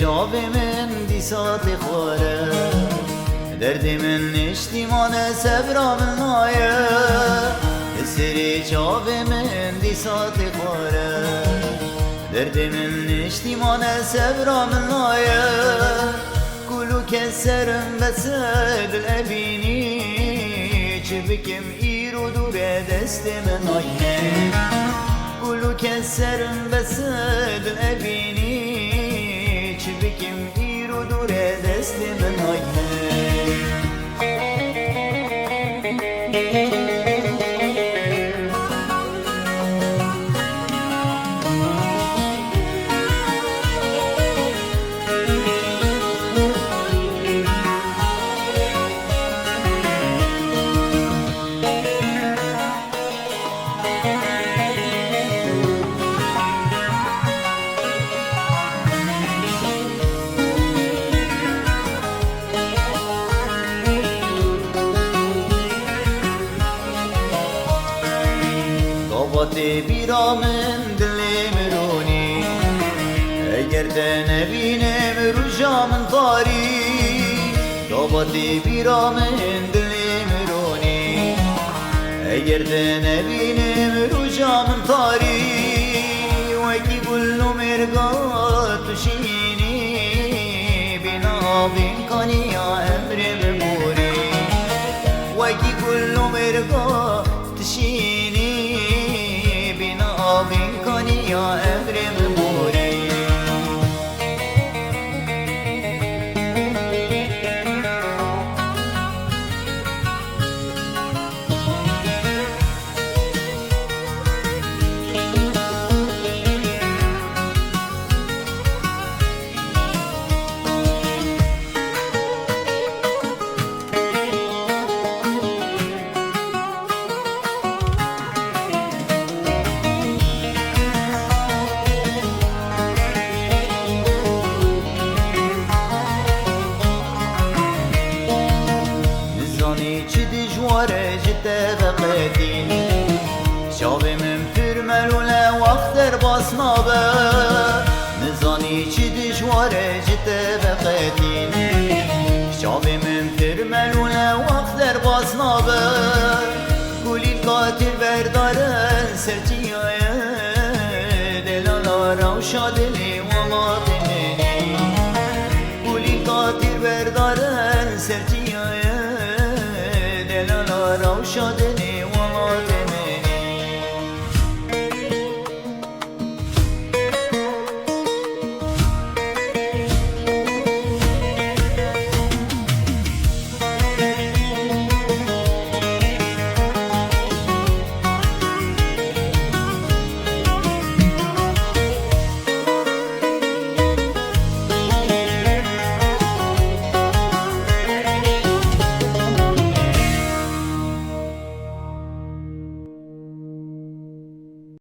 جاب من دیسات خواره درد من اشتیمان صبر من نایه سری جاب من دیسات خواره درد من اشتیمان صبر من نایه کلو کسرم بسد الابینی چه بکم ایرو دور دست من نایه کلو کسرم بسد الابینی چه بکم ایرو دور دست من نایه قوتی بیرا من دلی مرونی اگر نبینم روژا من طاری قوتی بیرا من دلی مرونی اگر نبینم روژا من طاری وکی بلو مرگات توشینی بنا بین کنی یا امر بموری وکی بلو مرگات توشینی بین کنی یا امر مبوری جواره جده بقیدین شاوی من فرملونه وقت در باسنابه نزانی چی دجواره جده بقیدین شاوی من فرملونه وقت در باسنابه گولی قاتل بردارن سرچیه دلالا روشا دلی و ماطنینی گولی قاتل بردارن سرچیه روشا دلی